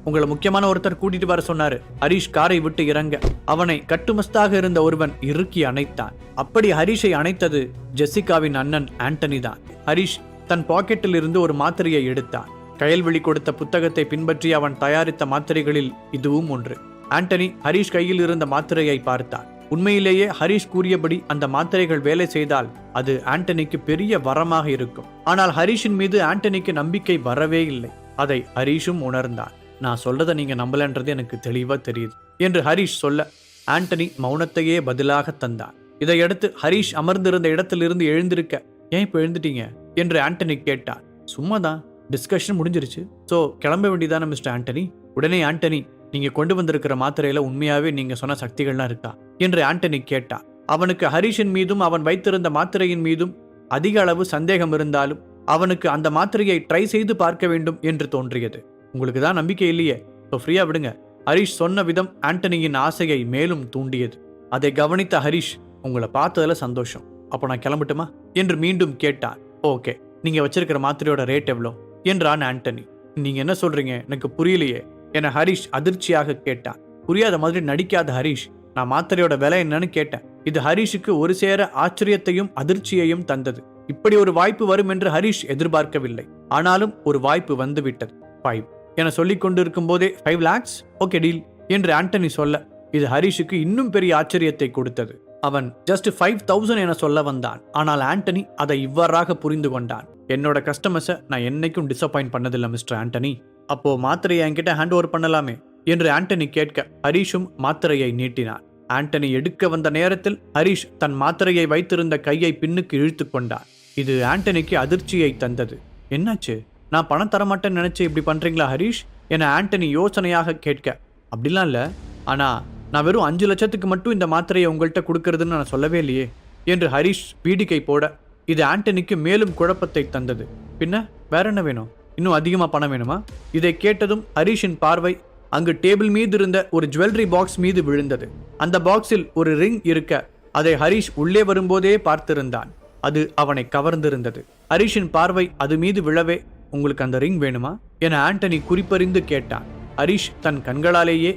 உங்களை முக்கியமான ஒருத்தர் கூட்டிட்டு வர சொன்னாரு. ஹரிஷ் காரை விட்டு இறங்க அவனை கட்டுமஸ்தாக இருந்த ஒருவன் இறுக்கி அணைத்தான். அப்படி ஹரிஷை அணைத்தது ஜெசிகாவின் அண்ணன் ஆண்டனி தான். ஹரிஷ் தன் பாக்கெட்டில் இருந்து ஒரு மாத்திரையை எடுத்தான். கயல்விழி கொடுத்த புத்தகத்தை பின்பற்றி அவன் தயாரித்த மாத்திரைகளில் இதுவும் ஒன்று. ஆண்டனி ஹரிஷ் கையில் இருந்த மாத்திரையை பார்த்தான். உண்மையிலேயே ஹரிஷ் கூறியபடி அந்த மாத்திரைகள் வேலை செய்தால் அது ஆண்டனிக்கு பெரிய வரமாக இருக்கும். ஆனால் ஹரிஷின் மீது ஆண்டனிக்கு நம்பிக்கை வரவே இல்லை. அதை ஹரிஷும் உணர்ந்தான். நான் சொல்றதை நீங்க நம்பலன்றது எனக்கு தெளிவா தெரியுது என்று ஹரிஷ் சொல்ல ஆண்டனி மௌனத்தையே பதிலாக தந்தான். இதையடுத்து ஹரிஷ் அமர்ந்திருந்த இடத்திலிருந்து எழுந்திருக்க, ஏன் இப்போ எழுந்துட்டீங்க என்று ஆண்டனி கேட்டான். சும்மாதான், டிஸ்கஷன் முடிஞ்சிருச்சு, ஸோ கிளம்ப வேண்டியதான மிஸ்டர் ஆண்டனி. உடனே ஆண்டனி, நீங்க கொண்டு வந்திருக்கிற மாத்திரையில உண்மையாவே நீங்க சொன்ன சக்திகள்லாம் இருக்கா என்று ஆண்டனி கேட்டான். அவனுக்கு ஹரிஷின் மீதும் அவன் வைத்திருந்த மாத்திரையின் மீதும் அதிக அளவு சந்தேகம் இருந்தாலும் அவனுக்கு அந்த மாத்திரையை ட்ரை செய்து பார்க்க வேண்டும் என்று தோன்றியது. உங்களுக்கு தான் நம்பிக்கை இல்லையே, ஸோ ஃப்ரீயா விடுங்க. ஹரிஷ் சொன்ன விதம் ஆண்டனியின் ஆசையை மேலும் தூண்டியது. அதை கவனித்த ஹரிஷ், உங்களை பார்த்ததுல சந்தோஷம், அப்போ நான் கிளம்பட்டுமா என்று மீண்டும் கேட்டான். ஓகே, நீங்க வச்சிருக்கிற மாத்திரையோட ரேட் எவ்வளோ என்றான் ஆண்டனி. நீங்க என்ன சொல்றீங்க, எனக்கு புரியலையே என ஹரிஷ் அதிர்ச்சியாக கேட்டான். புரியாத மாதிரி நடிக்காத ஹரிஷ், நான் மாத்திரையோட விலை என்னன்னு கேட்டேன். இது ஹரிஷுக்கு ஒரு சேர ஆச்சரியத்தையும் அதிர்ச்சியையும் தந்தது. இப்படி ஒரு வாய்ப்பு வரும் என்று ஹரிஷ் எதிர்பார்க்கவில்லை. ஆனாலும் ஒரு வாய்ப்பு வந்துவிட்டது. 5 என சொல்லிக் கொண்டிருக்கும் போதே 5 lakhs, ஓகே டீல் என்று ஆண்டனி சொல்ல இது ஹரிஷுக்கு இன்னும் பெரிய ஆச்சரியத்தை கொடுத்தது. அவன் ஜஸ்ட் 5,000 என சொல்ல வந்தான். ஆனால் ஆண்டனி அதை இவ்வாறாக புரிந்து கொண்டான். என்னோட கஸ்டமர்ஸை நான் என்னைக்கும் டிசப்பாயிண்ட் பண்ணதில்லை மிஸ்டர் ஆண்டனி, அப்போ மாத்திரையை என்கிட்ட ஹேண்ட் ஓவர் பண்ணலாமே என்று ஆண்டனி கேட்க ஹரிஷும் மாத்திரையை நீட்டினான். ஆண்டனி எடுக்க வந்த நேரத்தில் ஹரிஷ் தன் மாத்திரையை வைத்திருந்த கையை பின்னுக்கு இழுத்து கொண்டான். இது ஆண்டனிக்கு அதிர்ச்சியை தந்தது. என்னாச்சு, நான் பணம் தரமாட்டேன்னு நினைச்சு இப்படி பண்றீங்களா ஹரிஷ் என ஆண்டனி யோசனையாக கேட்க, அப்படிலாம் இல்லை, ஆனா நான் வெறும் 5 லட்சத்துக்கு மட்டும் இந்த மாத்திரையை உங்கள்கிட்ட கொடுக்கறதுன்னு நான் சொல்லவே இல்லையே என்று ஹரிஷ் பீடிக்கை போட இது ஆண்டனிக்கு மேலும் குழப்பத்தை தந்தது. பின்ன வேற என்ன வேணும், இன்னும் அதிகமா பணம் வேணுமா? இதை கேட்டதும் ஹரிஷின் பார்வை அங்கு டேபிள் மீது இருந்த ஒரு ஜுவல்லரி பாக்ஸ் மீது விழுந்தது. அந்த பாக்ஸில் ஒரு ரிங் இருக்க அதை ஹரிஷ் உள்ளே வரும்போதே பார்த்திருந்தான். அது அவனை கவர்ந்திருந்தது. ஹரிஷின் பார்வை அது மீது விழவே, உங்களுக்கு அந்த ரிங் வேணுமா என ஆண்டனி குறிப்பறிந்து கேட்டான். ஹரிஷ் தன் கண்களாலேயே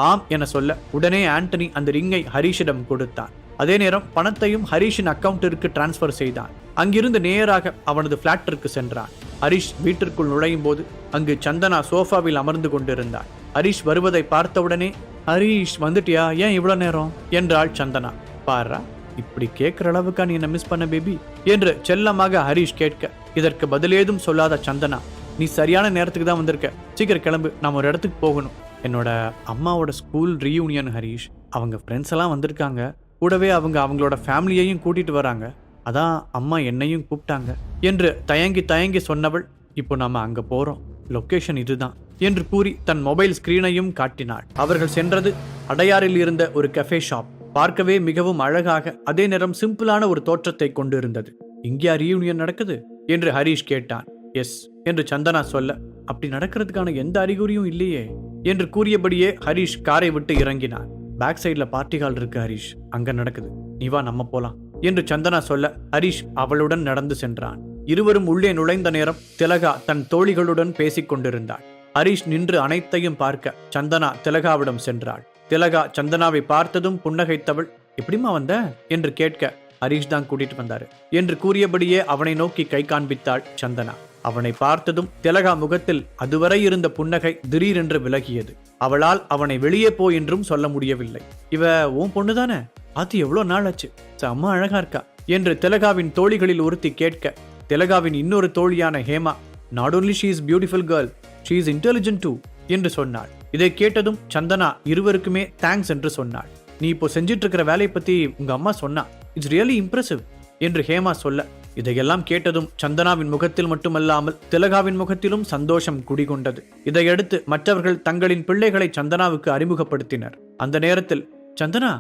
ஆம் என சொல்ல உடனே ஆண்டனி அந்த ரிங்கை ஹரிஷிடம் கொடுத்தான். அதே நேரம் பணத்தையும் ஹரிஷின் அக்கவுண்டிற்கு டிரான்ஸ்பர் செய்தான். அங்கிருந்து நேராக அவனது பிளாட்டிற்கு சென்றான். ஹரிஷ் வீட்டிற்குள் நுழையும் போது அங்கு சந்தனா சோஃபாவில் அமர்ந்து கொண்டிருந்தாள். ஹரிஷ் வருவதை பார்த்தவுடனே, ஹரிஷ் வந்துட்டியா, ஏன் இவ்வளவு நேரம் என்றாள் சந்தனா. பாரா, இப்படி கேட்கிற அளவுக்கா நீ என்ன மிஸ் பண்ண பேபி என்று செல்லமாக ஹரிஷ் கேட்க இதற்கு பதிலேதும் சொல்லாத சந்தனா, நீ சரியான நேரத்துக்கு தான் வந்திருக்க, சீக்கிரம் கிளம்பு, நாம் ஒரு இடத்துக்கு போகணும். என்னோட அம்மாவோட ஸ்கூல் ரீயூனியன் ஹரிஷ், அவங்க ஃப்ரெண்ட்ஸ் எல்லாம் வந்திருக்காங்க, கூடவே அவங்களோட ஃபேமிலியையும் கூட்டிட்டு வராங்க, அதான் அம்மா என்னையும் கூப்பிட்டாங்க என்று தயங்கி சொன்னவள், இப்போ நாம அங்க போறோம், லொகேஷன் இதுதான் என்று கூறி தன் மொபைல் ஸ்கிரீனையும் காட்டினாள். அவர்கள் சென்றது அடையாறில் இருந்த ஒரு கஃபே ஷாப். பார்க்கவே மிகவும் அழகாக அதே நேரம் சிம்பிளான ஒரு தோற்றத்தை கொண்டிருந்தது. இங்கேயா ரீயூனியன் நடக்குது என்று ஹரிஷ் கேட்டான். எஸ் என்று சந்தனா சொல்ல, அப்படி நடக்கிறதுக்கான எந்த அறிகுறியும் இல்லையே என்று கூறியபடியே ஹரிஷ் காரை விட்டு இறங்கினான். பேக் சைட்ல பார்ட்டி ஹால் இருக்கு ஹரிஷ், அங்க நடக்குது, நீ வா நம்ம போலாம் என்று சந்தனா சொல்ல ஹரிஷ் அவளுடன் நடந்து சென்றான். இருவரும் உள்ளே நுழைந்த நேரம் திலகா தன் தோழிகளுடன் பேசிக் கொண்டிருந்தாள். ஹரிஷ் நின்று அனைத்தையும் பார்க்க சந்தனா திலகாவிடம் சென்றாள். திலகா சந்தனாவை பார்த்ததும் புன்னகைத்தவள், எப்படிமா வந்த என்று கேட்க, ஹரிஷ் தான் கூட்டிட்டு வந்தாரு என்று கூறியபடியே அவனை நோக்கி கை காண்பித்தாள் சந்தனா. அவனை பார்த்ததும் திலகா முகத்தில் அதுவரை இருந்த புன்னகை திடீரென்று விலகியது. அவளால் அவனை வெளியே போ என்றும் சொல்ல முடியவில்லை. இவ உன் பொண்ணுதானே, பார்த்து எவ்வளோ நாள் ஆச்சு, செம்ம அழகா இருக்கா என்று திலகாவின் தோழிகளில் ஒருத்தி கேட்க, திலகாவின் இன்னொரு தோழியான Hema, not only she is beautiful girl, she is intelligent too என்று சொன்னாள். இதை கேட்டதும் சந்தனா இருவருக்குமே தேங்க்ஸ் என்று சொன்னாள். நீ இப்போ செஞ்சிட்டு இருக்கிற வேலையை பத்தி உங்க அம்மா சொன்னா, இட்ஸ் ரியலி இம்ப்ரெசிவ் என்று ஹேமா சொல்ல, இதையெல்லாம் கேட்டதும் சந்தனாவின் முகத்தில் மட்டுமல்லாமல் திலகாவின் முகத்திலும் சந்தோஷம் குடிகொண்டது. இதையடுத்து மற்றவர்கள் தங்களின் பிள்ளைகளை சந்தனாவுக்கு அறிமுகப்படுத்தினர். அந்த நேரத்தில், சந்தனா,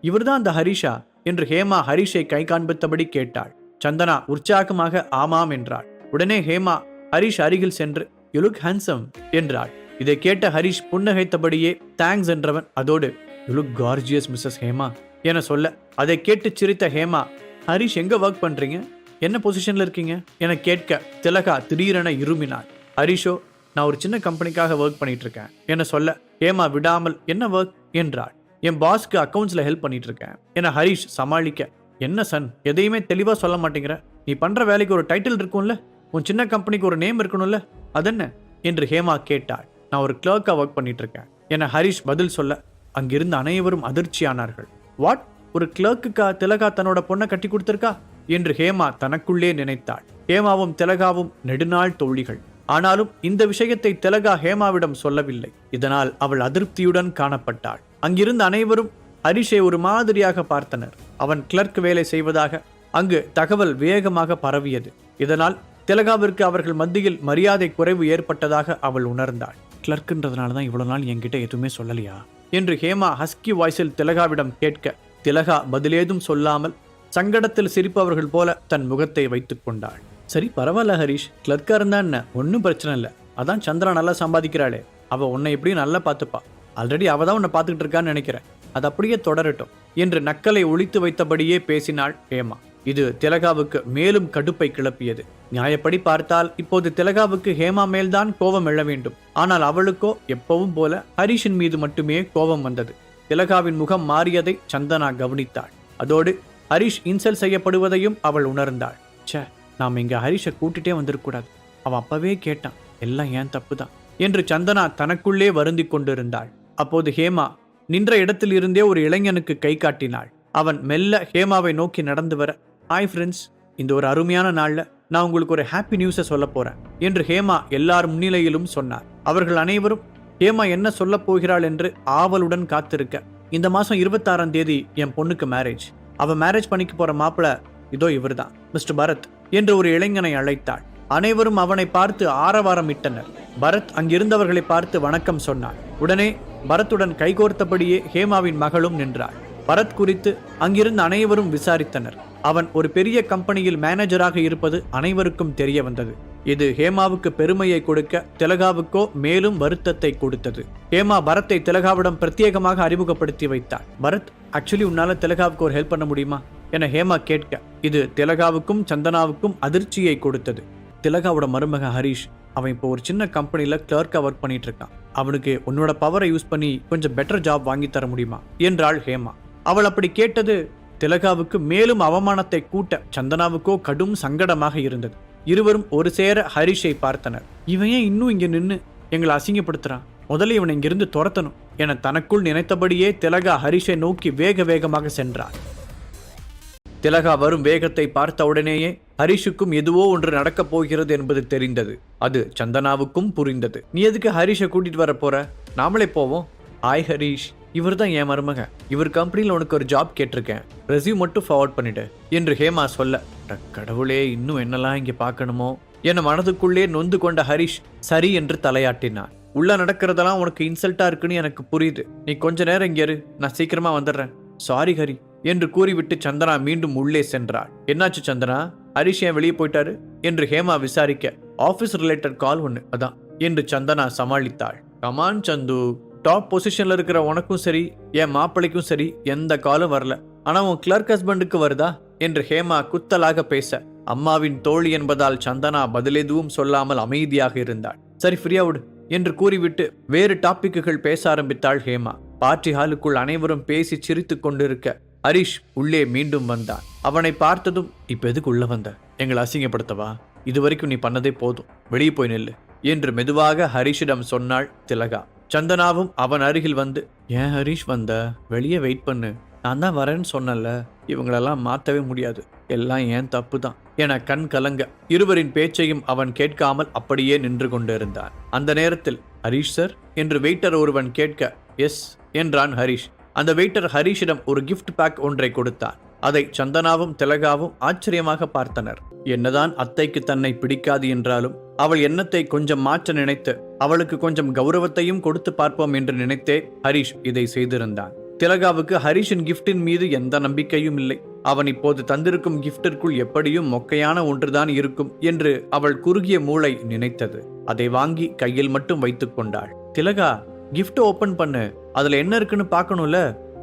இவர்தான் அந்த ஹரிஷா என்று ஹேமா ஹரிஷை கை காண்பித்தபடி கேட்டாள். சந்தனா உற்சாகமாக ஆமாம் என்றாள். உடனே ஹேமா ஹரிஷ் அருகில் சென்று, யூ லுக் ஹேண்ட்சம் என்றாள். இதை கேட்ட ஹரிஷ் புன்னகைத்தபடியே தேங்க்ஸ் என்றவன் அதோடு, you look gorgeous missus Hema என சொல்ல, அதை கேட்டு சிரித்த ஹேமா, ஹரிஷ் எங்க ஒர்க் பண்றீங்க, என்ன பொசிஷன்ல இருக்கீங்க என கேட்க திலகா திடீரென இருமினாள். ஹரிஷோ, நான் ஒரு சின்ன கம்பெனிக்காக ஒர்க் பண்ணிட்டு இருக்கேன் என்ன சொல்ல ஹேமா விடாமல் என்ன ஒர்க் என்றாள். என் பாஸ்க்கு அக்கௌண்ட்ஸ்ல ஹெல்ப் பண்ணிட்டு இருக்கேன் என ஹரிஷ் சமாளிக்க, என்ன சன் எதையுமே தெளிவா சொல்ல மாட்டேங்கிற, நீ பண்ற வேலைக்கு ஒரு டைட்டில் இருக்கும்ல, உன் சின்ன கம்பெனிக்கு ஒரு நேம் இருக்கணும்ல, அதென்ன என்று ஹேமா கேட்டாள். நான் ஒரு கிளர்க்கா ஒர்க் பண்ணிட்டு இருக்கேன் என ஹரிஷ் பதில் சொல்ல அங்கிருந்த அனைவரும் அதிர்ச்சியானார்கள். வாட், ஒரு கிளர்க்குக்கா திலகா தன்னோட பொண்ணை கட்டி கொடுத்திருக்கா என்று ஹேமா தனக்குள்ளே நினைத்தாள். ஹேமாவும் திலகாவும் நெடுநாள் தோழிகள். ஆனாலும் இந்த விஷயத்தை திலகா ஹேமாவிடம் சொல்லவில்லை. இதனால் அவள் அதிருப்தியுடன் காணப்பட்டாள். அங்கிருந்த அனைவரும் ஹரிஷை ஒரு மாதிரியாக பார்த்தனர். அவன் கிளர்க் வேலை செய்வதாக அங்கு தகவல் வேகமாக பரவியது. இதனால் திலகாவிற்கு அவர்கள் மத்தியில் மரியாதை குறைவு ஏற்பட்டதாக அவள் உணர்ந்தாள். கிளர்க்குன்றதுனால தான் இவ்வளவு நாள் என்கிட்ட எதுவுமே சொல்லலையா என்று ஹேமா ஹஸ்கி வாய்ஸில் திலகாவிடம் கேட்க, திலகா பதிலேதும் சொல்லாமல் சங்கடத்தில் சிரிப்பவர்கள் போல தன் முகத்தை வைத்துக் கொண்டாள். சரி பரவாயில்ல ஹரிஷ், கிளர்க்கா இருந்தா என்ன, ஒன்றும் பிரச்சனை இல்லை. அதான் சந்திரா நல்லா சம்பாதிக்கிறாளே, அவ உன்னை எப்படியும் நல்லா பார்த்துப்பா. ஆல்ரெடி அவ தான் உன்னை பார்த்துக்கிட்டு இருக்கான்னு நினைக்கிறேன், அது அப்படியே தொடரட்டும் என்று நக்கலை ஒழித்து வைத்தபடியே பேசினாள் ஹேமா. இது திலகாவுக்கு மேலும் கடுப்பை கிளப்பியது. நியாயப்படி பார்த்தால் இப்போது திலகாவுக்கு ஹேமா மேல்தான் கோபம் எழ வேண்டும். ஆனால் அவளுக்கோ எப்பவும் போல ஹரிஷின் மீது மட்டுமே கோபம் வந்தது. திலகாவின் முகம் மாறியதை சந்தனா கவனித்தாள். அதோடு ஹரிஷ் இன்சல்ட் செய்யப்படுவதையும் அவள் உணர்ந்தாள். சே, நாம் இங்க ஹரிஷை கூட்டிட்டே வந்திருக்கூடாது, அவன் அப்பவே கேட்டான், எல்லாம் ஏன் தப்பு தான் என்று சந்தனா தனக்குள்ளே வருந்தி கொண்டிருந்தாள். அப்போது ஹேமா நின்ற இடத்தில் இருந்தே ஒரு இளைஞனுக்கு கை காட்டினாள். அவன் மெல்ல ஹேமாவை நோக்கி நடந்து வர, ஹாய் ஃப்ரெண்ட்ஸ், இந்த ஒரு அருமையான நாள்ல நான் உங்களுக்கு ஒரு ஹாப்பி நியூஸை சொல்ல போறேன் என்று ஹேமா எல்லார் முன்னிலையிலும் சொன்னார். அவர்கள் அனைவரும் ஹேமா என்ன சொல்ல போகிறாள் என்று ஆவலுடன் காத்திருக்க, இந்த மாசம் 26ஆம் தேதி என் பொண்ணுக்கு மேரேஜ், அவ மேரேஜ் பண்ணிக்க போற மாப்பிள்ள இதோ இவர்தான் மிஸ்டர் பரத் என்று ஒரு இளைஞனை அழைத்தாள். அனைவரும் அவனை பார்த்து ஆரவாரம் இட்டனர். பரத் அங்கிருந்தவர்களை பார்த்து வணக்கம் சொன்னார். உடனே பரத்துடன் கைகோர்த்தபடியே ஹேமாவின் மகளும் நின்றாள். பரத் குறித்து அங்கிருந்த அனைவரும் விசாரித்தனர். அவன் ஒரு பெரிய கம்பெனியில் மேனேஜராக இருப்பது அனைவருக்கும் தெரிய வந்தது. இது ஹேமாவுக்கு பெருமையை கொடுக்க திலகாவுக்கோ மேலும் வருத்தத்தை கொடுத்தது. ஹேமா பரத்தை திலகாவிடம் பிரத்யேகமாக அறிமுகப்படுத்தி வைத்தாள். பரத், ஆக்சுவலி உன்னால திலகாவுக்கு ஒரு ஹெல்ப் பண்ண முடியுமா என ஹேமா கேட்க, இது திலகாவுக்கும் சந்தனாவுக்கும் அதிர்ச்சியை கொடுத்தது. திலகாவோட மருமக ஹரிஷ், அவன் இப்போ ஒரு சின்ன கம்பெனில கிளர்க்கா ஒர்க் பண்ணிட்டு இருக்கான். அவனுக்கு உன்னோட பவரை யூஸ் பண்ணி கொஞ்சம் பெட்டர் ஜாப் வாங்கி தர முடியுமா என்றாள் ஹேமா. அவள் அப்படி கேட்டது திலகாவுக்கு மேலும் அவமானத்தை கூட்ட சந்தனாவுக்கோ கடும் சங்கடமாக இருந்தது. இருவரும் ஒரு சேர ஹரிஷை பார்த்தனர். இவன் ஏன் இன்னும் இங்க நின்று எங்களை அசிங்கப்படுத்துறான், முதல்ல இவனை இங்கிருந்து துரத்தணும் என தனக்குள் நினைத்தபடியே திலகா ஹரிஷை நோக்கி வேக வேகமாக சென்றார். திலகா வரும் வேகத்தை பார்த்த உடனேயே ஹரிஷுக்கும் எதுவோ ஒன்று நடக்கப் போகிறது என்பது தெரிந்தது. அது சந்தனாவுக்கும் புரிந்தது. நீ எதுக்கு ஹரிஷை கூட்டிட்டு வர போற, நாமளே போவோம். ஹாய் ஹரிஷ், இவர் தான் என் மருமக, இவர் கம்பெனியில் உனக்கு ஒரு ஜாப் கேட்டிருக்கேன், ரெஸ்யூம் மட்டும் ஃபார்வர்ட் பண்ணிடு என்று ஹேமா சொல்ல, கடவுளே இன்னும் என்னெல்லாம் இங்கே பார்க்கணுமோ என மனதுக்குள்ளே நொந்து கொண்ட ஹரிஷ் சரி என்று தலையாட்டினான். உள்ள நடக்கிறதெல்லாம் உனக்கு இன்சல்ட்டா இருக்குன்னு எனக்கு புரியுது, நீ கொஞ்ச நேரம் இங்கே இரு, நான் சீக்கிரமா வந்துடுறேன். சாரி ஹரி என்று கூறிவிட்டு சந்தனா மீண்டும் உள்ளே சென்றாள். என்னாச்சு சந்தனா, ஹரிஷ் ஏன் வெளியே போயிட்டாரு என்று ஹேமா விசாரிக்க, ஆபீஸ் ரிலேட்டட் கால் ஒன்று அதான் என்று சந்தனா சமாளித்தாள். கமான் சந்து, டாப் பொசிஷன்ல இருக்கிற உனக்கும் சரி என் மாப்பிள்ளைக்கும் சரி எந்த காலும் வரல, ஆனா உன் கிளர்க் ஹஸ்பண்டுக்கு வருதா என்று ஹேமா குத்தலாக பேச, அம்மாவின் தோழி என்பதால் சந்தனா பதில் எதுவும் சொல்லாமல் அமைதியாக இருந்தாள். சரி ஃப்ரீயா விடு என்று கூறிவிட்டு வேறு டாபிக்குகள் பேச ஆரம்பித்தாள் ஹேமா. பார்ட்டி ஹாலுக்குள் அனைவரும் பேசி சிரித்து கொண்டிருக்க ஹரிஷ் உள்ளே மீண்டும் வந்தான். அவனை பார்த்ததும், இப்ப எதுக்கு உள்ள வந்த, எங்களை அசிங்கப்படுத்தவா, இதுவரைக்கும் நீ பண்ணதே போதும், வெளியே போய் நெல்லு என்று மெதுவாக ஹரிஷிடம் சொன்னாள் திலகா. சந்தனாவும் அவன் அருகில் வந்து, ஏன் ஹரிஷ் வந்த, வெளியே வெயிட் பண்ணு, நான் தான் வரேன்னு சொன்னல, இவங்களெல்லாம் மாற்றவே முடியாது, எல்லாம் ஏன் தப்பு தான் என கண் கலங்க இருவரின் பேச்சையும் அவன் கேட்காமல் அப்படியே நின்று கொண்டிருந்தான். அந்த நேரத்தில் ஹரிஷ் சார் என்று வெயிட்டர் ஒருவன் கேட்க, எஸ் என்றான் ஹரிஷ். அந்த வெயிட்டர் ஹரிஷிடம் ஒரு கிஃப்ட் பேக் ஒன்றை கொடுத்தான். அதை சந்தனாவும் திலகாவும் ஆச்சரியமாக பார்த்தனர். என்னதான் அத்தைக்கு தன்னை பிடிக்காது என்றாலும் அவள் எண்ணத்தை கொஞ்சம் மாற்ற நினைத்து அவளுக்கு கொஞ்சம் கௌரவத்தையும் கொடுத்து பார்ப்போம் என்று நினைத்தே ஹரிஷ் இதை செய்திருந்தான். திலகாவுக்கு ஹரிஷின் கிஃப்டின் மீது எந்த நம்பிக்கையும் இல்லை. அவன் இப்போது தந்திருக்கும் கிஃப்டிற்குள் எப்படியும் மொக்கையான ஒன்றுதான் இருக்கும் என்று அவள் குறுகிய மூளை நினைத்தது. அதை வாங்கி கையில் மட்டும் வைத்துக் கொண்டாள். திலகா, கிஃப்ட் ஓபன் பண்ணு, அதுல என்ன இருக்குன்னு பார்க்கணும்ல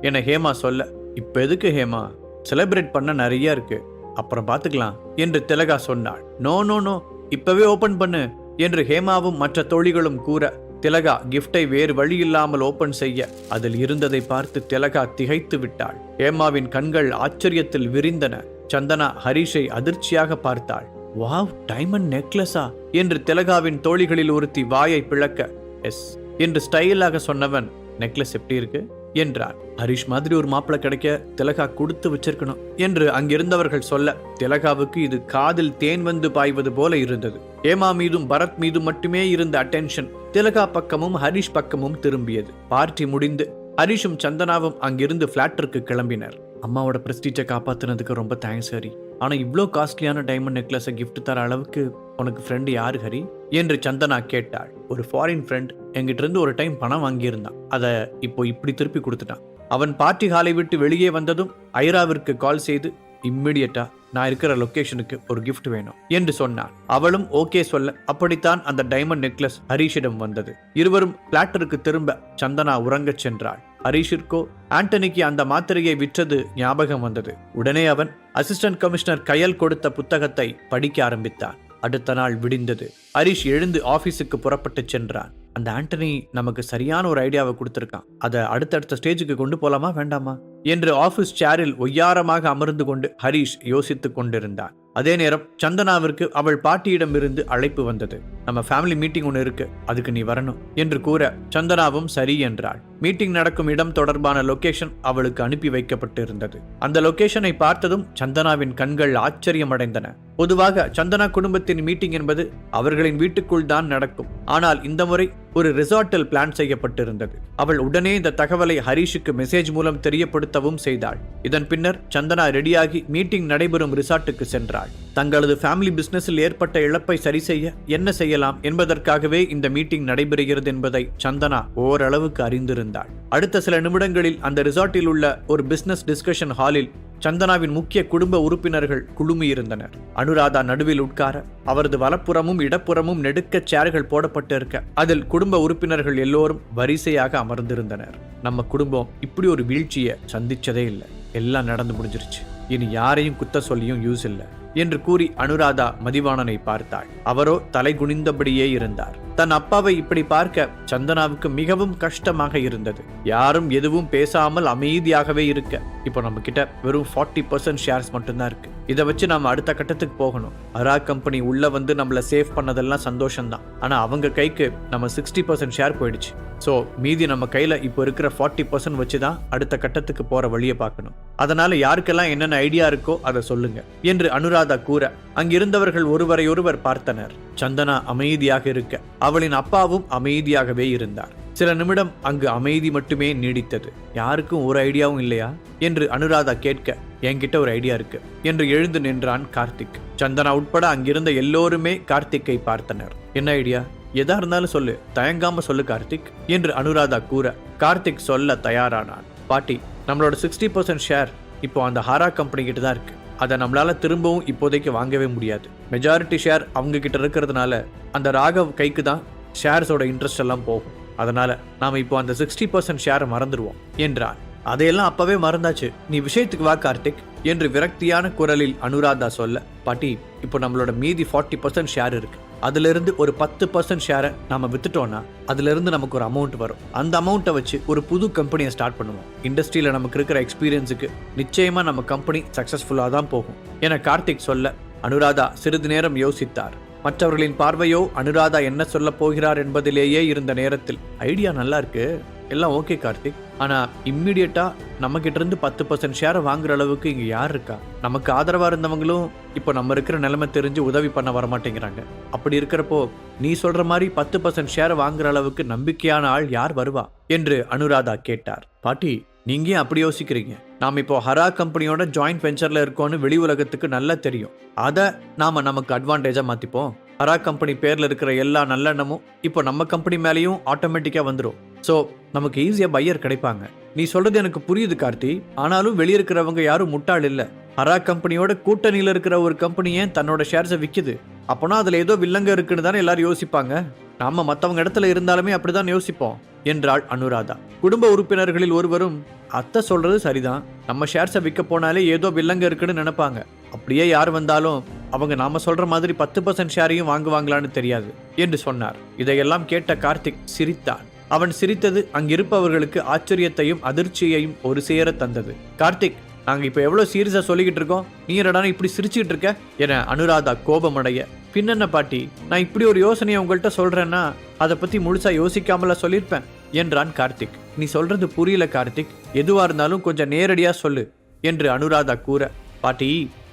என ஹேமா சொல்ல, இப்ப எதுக்கு ஹேமா, செலிப்ரேட் பண்ண நிறைய இருக்கு, அப்புறம் பார்த்துக்கலாம் என்று திலகா சொன்னாள். நோ நோ நோ, இப்பவே ஓபன் பண்ணு, என்று ஹேமாவும் மற்ற தோழிகளும் கூற திலகா கிஃப்டை வேறு வழியில்லாமல் ஓபன் செய்ய அதில் இருந்ததை பார்த்து திலகா திகைத்து விட்டாள். ஹேமாவின் கண்கள் ஆச்சரியத்தில் விரிந்தன. சந்தனா ஹரிஷை அதிர்ச்சியாக பார்த்தாள். வாவ், டைமண்ட் நெக்லஸா என்று திலகாவின் தோழிகளில் ஒருத்தி வாயை பிளக்க, எஸ் என்று ஸ்டைலாக சொன்னவன், நெக்லஸ் எப்படி இருக்கு என்றார். ஹரிஷ் மாதிரி ஒரு மாப்பிள்ளை கிடைக்க திலகா கொடுத்து வச்சிருக்கணும் என்று அங்கிருந்தவர்கள் சொல்ல திலகாவுக்கு இது காதில் தேன் வந்து பாய்வது போல இருந்தது. ஹேமா மீதும் பரத் மீதும் மட்டுமே இருந்த அட்டென்ஷன் திலகா பக்கமும் ஹரிஷ் பக்கமும் திரும்பியது. பார்ட்டி முடிந்து ஹரிஷும் சந்தனாவும் அங்கிருந்து பிளாட்டிற்கு கிளம்பினர். அம்மாவோட பிரஸ்டீஜை காப்பாத்தினதுக்கு ரொம்ப தேங்க்ஸ் ஹரி. ஆனா இவ்வளோ காஸ்ட்லியான டைமண்ட் நெக்லஸை கிஃப்ட் தர அளவுக்கு உனக்கு ஃப்ரெண்டு யாரு ஹரி என்று சந்தனா கேட்டாள். ஒரு ஃபாரின் ஃப்ரெண்ட் என்கிட்ட இருந்து ஒரு டைம் பணம் வாங்கியிருந்தான். அதை இப்போ இப்படி திருப்பி கொடுத்துட்டான். அவன் பார்ட்டி ஹாலை விட்டு வெளியே வந்ததும் ஐராவிற்கு கால் செய்து இம்மிடியட்டா நான் இருக்கிற லொகேஷனுக்கு ஒரு கிஃப்ட் வேணும் என்று சொன்னான். அவளும் ஓகே சொல்ல அப்படித்தான் அந்த டைமண்ட் நெக்லஸ் ஹரிஷிடம் வந்தது. இருவரும் பிளாட்டருக்கு திரும்ப சந்தனா உறங்கச் சென்றாள். ஹரிஷிற்கோ ஆண்டனிக்கு அந்த மாத்திரையை விற்றது ஞாபகம் வந்தது. உடனே அவன் அசிஸ்டன்ட் கமிஷனர் கயல் கொடுத்த புத்தகத்தை படிக்க ஆரம்பித்தான். அடுத்த நாள் விடிந்தது. ஹரிஷ் எழுந்து ஆபீஸுக்கு புறப்பட்டு சென்றான். அந்த ஆண்டனி நமக்கு சரியான ஒரு ஐடியாவை கொடுத்திருக்கான். அதை அடுத்தடுத்த ஸ்டேஜுக்கு கொண்டு போலாமா வேண்டாமா என்று ஆபீஸ் சேரில் ஒய்யாரமாக அமர்ந்து கொண்டு ஹரிஷ் யோசித்துக் கொண்டிருந்தான். அதே நேரம் சந்தனாவிற்கு அவள் பாட்டியிடம் இருந்து அழைப்பு வந்தது. நம்ம ஃபேமிலி மீட்டிங் ஒன்று இருக்கு, அதுக்கு நீ வரணும் என்று கூற சந்தனாவும் சரி என்றாள். மீட்டிங் நடக்கும் இடம் தொடர்பான லொகேஷன் அவளுக்கு அனுப்பி வைக்கப்பட்டு இருந்தது. அந்த லொகேஷனை பார்த்ததும் சந்தனாவின் கண்கள் ஆச்சரியமடைந்தன. பொதுவாக சந்தனா குடும்பத்தின் மீட்டிங் என்பது அவர்களின் வீட்டுக்குள் தான் நடக்கும். ஆனால் இந்த முறை ஒரு ரிசார்ட்டில் பிளான் செய்யப்பட்டிருந்தது. அவள் உடனே இந்த தகவலை ஹரிஷுக்கு மெசேஜ் மூலம் தெரியப்படுத்தவும் செய்தாள். இதன் பின்னர் சந்தனா ரெடியாகி மீட்டிங் நடைபெறும் ரிசார்ட்டுக்கு சென்றாள். தங்களது ஃபேமிலி பிசினஸில் ஏற்பட்ட இழப்பை சரி செய்ய என்ன செய்யலாம் என்பதற்காகவே இந்த மீட்டிங் நடைபெறுகிறது என்பதை சந்தனா ஓரளவுக்கு அறிந்திருந்தாள். அடுத்த சில நிமிடங்களில் அந்த ரிசார்ட்டில் உள்ள ஒரு பிசினஸ் டிஸ்கஷன் ஹாலில் சந்தனாவின் முக்கிய குடும்ப உறுப்பினர்கள் குழுமியிருந்தனர். அனுராதா நடுவில் உட்கார அவரது வலப்புறமும் இடப்புறமும் நெடுக்க சேர்கள் போடப்பட்டிருக்க அதில் குடும்ப உறுப்பினர்கள் எல்லோரும் வரிசையாக அமர்ந்திருந்தனர். நம்ம குடும்பம் இப்படி ஒரு வீழ்ச்சியை சந்திச்சதே இல்லை. எல்லாம் நடந்து முடிஞ்சிருச்சு. இனி யாரையும் குத்த சொல்லியும் யூஸ் இல்லை என்று கூறி அனுராதா மதிவாணனை பார்த்தாள். அவரோ தலை குனிந்தபடியே இருந்தார். தன் அப்பாவை இப்படி பார்க்க சந்தனாவுக்கு மிகவும் கஷ்டமாக இருந்தது. யாரும் எதுவும் பேசாமல் அமைதியாகவே இருக்க. இப்போ நம்ம கிட்ட வெறும் 40% ஷேர்ஸ் மட்டும்தான் இருக்கு. இதை வச்சு நாம அடுத்த கட்டத்துக்கு போகணும். அரா கம்பெனி உள்ள வந்து நம்மள சேவ் பண்ணதெல்லாம் சந்தோஷம்தான். ஆனா அவங்க கைக்கு நம்ம 60% ஷேர் போயிடுச்சு. ஸோ மீதி நம்ம கையில இப்போ இருக்கிற 40% வச்சுதான் அடுத்த கட்டத்துக்கு போற வழியை பார்க்கணும். அதனால யாருக்கெல்லாம் என்னென்ன ஐடியா இருக்கோ அதை சொல்லுங்க என்று அனுராதா கூற அங்கிருந்தவர்கள் ஒருவரையொருவர் பார்த்தனர். சந்தனா அமைதியாக இருக்க அவளின் அப்பாவும் அமைதியாகவே இருந்தார். சில நிமிடம் அங்கு அமைதி மட்டுமே நீடித்தது. யாருக்கும் ஒரு ஐடியாவும் இல்லையா என்று அனுராதா கேட்க, என்கிட்ட ஒரு ஐடியா இருக்கு என்று எழுந்து நின்றான் கார்த்திக். சந்தனா உட்பட அங்கிருந்த எல்லோருமே கார்த்திக்கை பார்த்தனர். என்ன ஐடியா? எதா இருந்தாலும் சொல்லு, தயங்காம சொல்லு கார்த்திக் என்று அனுராதா கூற கார்த்திக் சொல்ல தயாரானான். பாட்டி, நம்மளோட 60% ஷேர் இப்போ அந்த ஹாரா கம்பெனி கிட்ட தான் இருக்கு. அதை நம்மளால திரும்பவும் இப்போதைக்கு வாங்கவே முடியாது. மெஜாரிட்டி ஷேர் அவங்க கிட்ட இருக்கிறதுனால அந்த ராகவ் கைக்கு தான் ஷேர்ஸோட இன்ட்ரெஸ்ட் எல்லாம் போகும். அதனால நாம இப்போ அந்த 60% ஷேரை மறந்துடுவோம் என்றான். அதையெல்லாம் அப்பவே மறந்தாச்சு, நீ விஷயத்துக்கு வா கார்த்திக் என்று விரக்தியான குரலில் அனுராதா சொல்ல, பாட்டி இப்போ நம்மளோட மீதி 40% ஷேர் இருக்கு. அதுல இருந்து ஒரு 10% ஷேரை நாம வித்துட்டோம்னா அதுல இருந்து நமக்கு ஒரு அமௌண்ட் வரும். அந்த அமௌண்ட்டை வச்சு ஒரு புது கம்பெனியை ஸ்டார்ட் பண்ணுவோம். இண்டஸ்ட்ரியில நமக்கு இருக்கிற எக்ஸ்பீரியன்ஸுக்கு நிச்சயமா நம்ம கம்பெனி சக்சஸ்ஃபுல்லா தான் போகும் என கார்த்திக் சொல்ல அனுராதா சிறிது நேரம் யோசித்தார். மற்றவர்களின் பார்வையோ அனுராதா என்ன சொல்ல போகிறார் என்பதிலேயே இருந்த நேரத்தில், ஐடியா நல்லா இருக்கு, எல்லாம் ஓகே கார்த்திக், ஆனா இம்மிடியட்டா நம்ம கிட்ட இருந்து 10% ஷேரை வாங்குற அளவுக்கு இங்க யார் இருக்கா? நமக்கு ஆதரவா இருந்தவங்களும் இப்போ நம்ம இருக்கிற நிலைமை தெரிஞ்சு உதவி பண்ண வரமாட்டேங்கிறாங்க. அப்படி இருக்கிறப்போ நீ சொல்ற மாதிரி 10% ஷேரை வாங்குற அளவுக்கு நம்பிக்கையான ஆள் யார் வருவா என்று அனுராதா கேட்டார். பாட்டி, நீங்க ஏன் அப்படி யோசிக்கிறீங்க? நாம் இப்போ ஹரா கம்பெனியோட ஜாயிண்ட் வெஞ்சர்ல இருக்கோன்னு வெளி உலகத்துக்கு நல்லா தெரியும். அதை நாம நமக்கு அட்வான்டேஜா மாத்திப்போம். ஹரா கம்பெனி பேர்ல இருக்கிற எல்லா நல்லெண்ணமும் இப்போ நம்ம கம்பெனி மேலேயும் ஆட்டோமேட்டிக்கா வந்துடும். ஸோ நமக்கு ஈஸியா பையர் கிடைப்பாங்க. நீ சொல்றது எனக்கு புரியுது கார்த்தி, ஆனாலும் வெளியிருக்கிறவங்க யாரும் முட்டாள் இல்ல. ஹரா கம்பெனியோட கூட்டணியில இருக்கிற ஒரு கம்பெனி ஏன் தன்னோட ஷேர்ஸை விற்குது? அப்போனா அதுல ஏதோ வில்லங்க இருக்குன்னு தானே எல்லாரும் யோசிப்பாங்க. நாம மற்றவங்க இடத்துல இருந்தாலுமே அப்படிதான் யோசிப்போம் என்றாள் அனுராதா. குடும்ப உறுப்பினர்களில் ஒருவரும், அத்தை சொல்றது சரிதான், நம்ம ஷேர்ஸை விற்க போனாலே ஏதோ வில்லங்க இருக்குன்னு நினைப்பாங்க. அப்படியே யார் வந்தாலும் அவங்க நாம சொல்ற மாதிரி 10% ஷேரையும் வாங்குவாங்களான்னு தெரியாது. என்று சொன்னார். இதையெல்லாம் கேட்ட கார்த்திக் சிரித்தான். அவன் சிரித்தது அங்கிருப்பவர்களுக்கு ஆச்சரியத்தையும் அதிர்ச்சியையும் ஒரு சேர தந்தது. கார்த்திக், நாங்க இப்ப எவ்வளவு சீரியஸா சொல்லிக்கிட்டு இருக்கோம், நீ என்னடானா இப்படி சிரிச்சுக்கிட்டு இருக்க என அனுராதா கோபமடைய, பின்னென்ன பாட்டி, நான் இப்படி ஒரு யோசனையை உங்கள்கிட்ட சொல்றேன்னா அதை பத்தி முழுசா யோசிக்காமல சொல்லியிருப்பேன் என்றான் கார்த்திக். நீ சொல்றது புரியல கார்த்திக், எதுவா இருந்தாலும் கொஞ்சம் நேரடியா சொல்லு என்று அனுராதா கூற, பாட்டி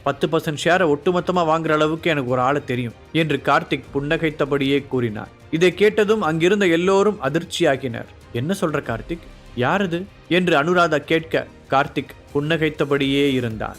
10% ஷேரை ஒட்டுமொத்தமா வாங்குற அளவுக்கு எனக்கு ஒரு ஆளை தெரியும் என்று கார்த்திக் புன்னகைத்தபடியே கூறினார். இதை கேட்டதும் அங்கிருந்த எல்லோரும் அதிர்ச்சியாகினர். என்ன சொல்ற கார்த்திக், யாரது என்று அனுராதா கேட்க கார்த்திக் புன்னகைத்தபடியே இருந்தார்.